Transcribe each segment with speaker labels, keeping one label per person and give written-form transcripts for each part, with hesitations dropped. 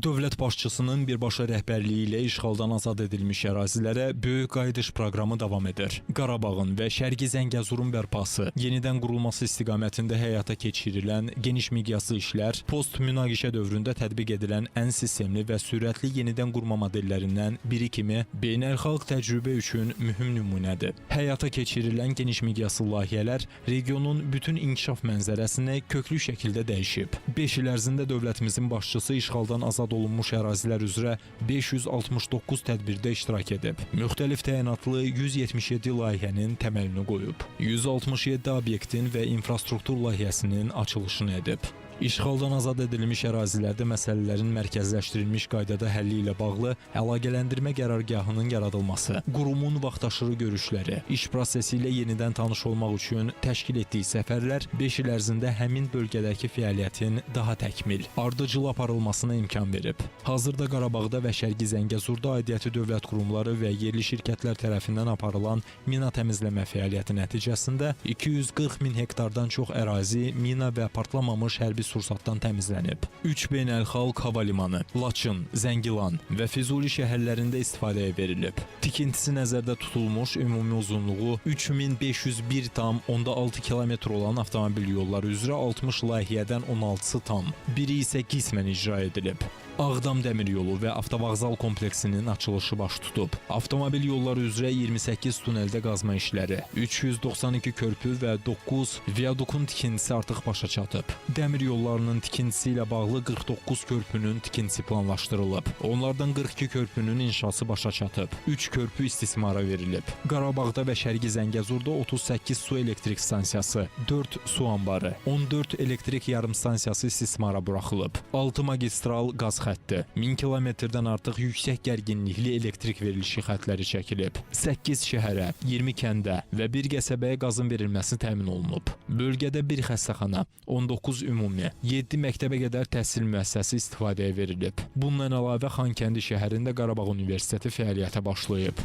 Speaker 1: Dövlət başçısının birbaşa rəhbərliyi ilə işğaldan azad edilmiş ərazilərə böyük qayıdış proqramı davam edir. Qarabağın və Şərqi Zəngəzurun bərpası, yenidən qurulması istiqamətində həyata keçirilən geniş miqyaslı işlər, post-münaqişə dövründə tətbiq edilən ən sistemli və sürətli yenidən qurma modellərindən biri kimi beynəlxalq təcrübə üçün mühüm nümunədir. Həyata keçirilən geniş miqyaslı layihələr regionun bütün inkişaf mənzərəsini köklü şəkildə dəyişib. 5 il ərzində dövlətimizin başçısı işğaldan azad olunmuş ərazilər üzrə 569 tədbirdə iştirak edib. Müxtəlif təyinatlı 177 layihənin təməlini qoyub. 167 obyektin və infrastruktur layihəsinin açılışını edib. İşğaldan azad edilmiş ərazilərdə məsələlərin mərkəzləşdirilmiş qaydada həlli ilə bağlı əlaqələndirmə qərargahının yaradılması, qurumun vaxtaşırı görüşləri, iş prosesi ilə yenidən tanış olmaq üçün təşkil etdiyi səfərlər 5 il ərzində həmin bölgədəki fəaliyyətin daha təkmil, ardıcıl aparılmasına imkan verib. Hazırda Qarabağda və Şərqi Zəngəzurda aidiyyəti dövlət qurumları və yerli şirkətlər tərəfindən aparılan mina təmizləmə fəaliyyəti nəticəsində 240 min hektardan çox ərazi mina və partlamamış hərbi sursatdan təmizlənib. 3 beynəlxalq hava limanı, Laçın, Zəngilan və Füzuli şəhərlərində istifadəyə verilib. Tikintisi nəzərdə tutulmuş ümumi uzunluğu 3501,6 km olan avtomobil yolları üzrə 60 layihədən 16-sı tam, biri isə qismən icra edilib. Ağdam dəmir yolu və avtovağzal kompleksinin açılışı baş tutub. Avtomobil yolları üzrə 28 tuneldə qazma işləri, 392 körpü və 9 viadukun tikintisi artıq başa çatıb. Dəmir yollarının tikintisi ilə bağlı 49 körpünün tikintisi planlaşdırılıb. Onlardan 42 körpünün inşası başa çatıb. 3 körpü istismara verilib. Qarabağda və Şərqi Zəngəzurda 38 su elektrik stansiyası, 4 su anbarı, 14 elektrik yarım stansiyası istismara buraxılıb. 6 magistral qaz xətti, 1000 kilometrdən artıq yüksək gərginlikli elektrik verilişi xətləri çəkilib. 8 şəhərə, 20 kəndə və 1 qəsəbəyə qazın verilməsi təmin olunub. Bölgədə 1 xəstəxana, 19 ümumi, 7 məktəbə qədər təhsil müəssisəsi istifadəyə verilib. Bundan əlavə Xankəndi şəhərində Qarabağ Universiteti fəaliyyətə başlayıb.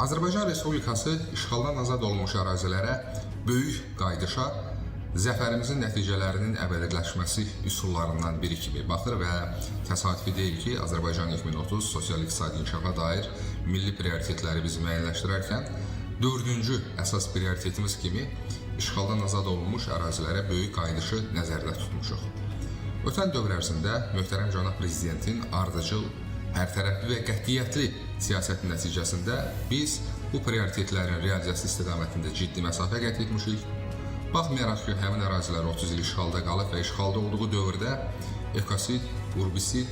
Speaker 2: Azərbaycan Respublikası işğaldan azad olunmuş ərazilərə böyük qayıdışa zəfərimizin nəticələrinin əbədiləşməsi üsullarından biri kimi baxır və təsadüfi deyil ki, Azərbaycan 2030 sosial-iqtisadi inkişafa dair milli prioritetləri biz müəyyənləşdirərkən 4-cü əsas prioritetimiz kimi işğaldan azad olunmuş ərazilərə böyük qayıdışı nəzərdə tutmuşuq. Ötən dövr ərzində möhtərəm cənab prezidentin ardıcıl, hərtərəfli və qətiyyətli siyasəti nəticəsində biz bu prioritetlərin realizasiya istiqamətində ciddi məsafə qət etmişik. Baxmayaraq ki, həmin ərazilər 30 il işğalda qalıb və işğalda olduğu dövrdə ekosid, urbisid,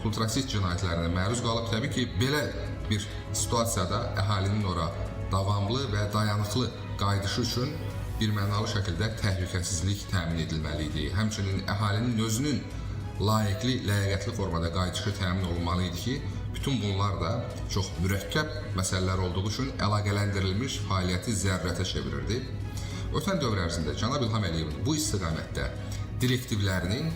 Speaker 2: kultrasid cinayətlərinə məruz qalıb. Təbii ki, belə bir situasiyada əhalinin ora davamlı və dayanıqlı qayıdışı üçün bir mənalı şəkildə təhlükəsizlik təmin edilməli idi. Həmçinin əhalinin özünün layiqli, ləyaqətli formada qayıdışı təmin olunmalı idi ki, bütün bunlar da çox mürəkkəb məsələlər olduğu üçün əlaqələndirilmiş fəaliyyəti zərurətə çevirirdi. Ötən dövr ərzində cənab İlham Əliyevin bu istiqamətdə direktivlərinin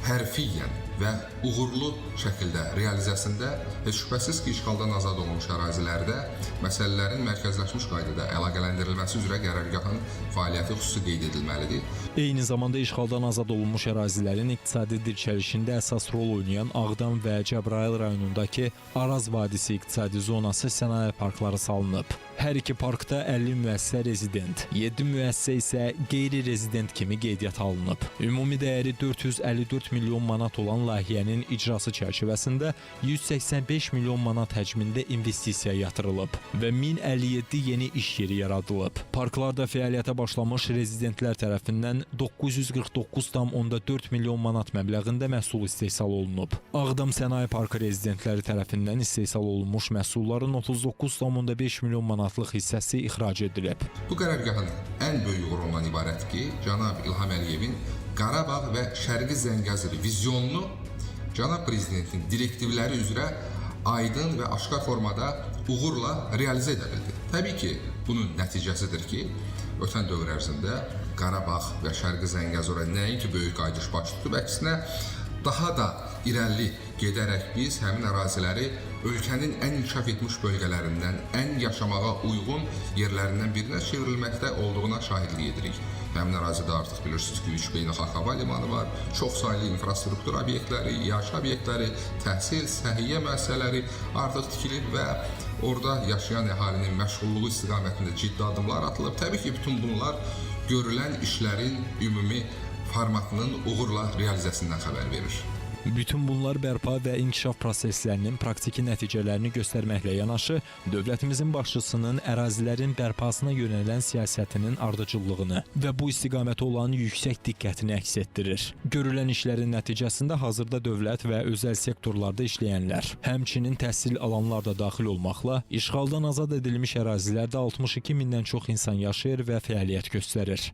Speaker 2: hərfiyyən və uğurlu şəkildə realizasiyasında heç şübhəsiz ki, işğaldan azad olunmuş ərazilərdə məsələlərin mərkəzləşmiş qaydada əlaqələndirilməsi üzrə qərargahın fəaliyyəti xüsusi qeyd edilməlidir.
Speaker 1: Eyni zamanda işğaldan azad olunmuş ərazilərin iqtisadi dirçəlişində əsas rol oynayan Ağdam və Cəbrayıl rayonundakı Araz Vadisi iqtisadi zonası sənaye parkları salınıb. Hər iki parkda 50 müəssisə rezident, 7 müəssisə isə qeyri-rezident kimi qeydiyyata alınıb. Ümumi dəyəri 454 milyon manat olan layihənin icrası çərçivəsində 185 milyon manat həcmində investisiya yatırılıb və 1057 yeni iş yeri yaradılıb. Parklarda fəaliyyətə başlamış rezidentlər tərəfindən 949,4 milyon manat məbləğində məhsul istehsal olunub. Ağdam Sənaye Parkı rezidentləri tərəfindən istehsal olunmuş məhsulların 39,5 milyon manatlıq hissəsi ixrac edilib.
Speaker 2: Bu qərargahın ən böyük uğuru ondan ibarət ki, cənab İlham Əliyevin Qarabağ və Şərqi Zəngəzur vizyonunu cənab prezidentin direktivləri üzrə aydın və aşkar formada uğurla realizə edə bildi. Təbii ki, bunun nəticəsidir ki, ötən dövr ərzində Qarabağ və Şərqi Zəngəzura nəinki böyük qayıdış baş tutub, əksinə daha da irəli gedərək biz həmin əraziləri ölkənin ən inkişaf etmiş bölgələrindən, ən yaşamağa uyğun yerlərindən birinə çevrilməkdə olduğuna şahidlik edirik. Həmin ərazidə artıq bilirsiniz ki, 3 beynəlxalq hava limanı var, çoxsaylı infrastruktur obyektləri, yaşayış obyektləri, təhsil, səhiyyə müəssisələri artıq tikilib və orada yaşayan əhalinin məşğulluğu istiqamətində ciddi addımlar atılıb. Təbii ki, bütün bunlar görülən işlərin ümumi formatının uğurla realizəsindən xəbər verir.
Speaker 1: Bütün bunlar bərpa və inkişaf proseslərinin praktiki nəticələrini göstərməklə yanaşı, dövlətimizin başçısının ərazilərin bərpasına yönələn siyasətinin ardıcıllığını və bu istiqamətə olan yüksək diqqətini əks etdirir. Görülən işlərin nəticəsində hazırda dövlət və özəl sektorlarda işləyənlər, həmçinin təhsil alanlar da daxil olmaqla, işğaldan azad edilmiş ərazilərdə 62 mindən çox insan yaşayır və fəaliyyət göstərir.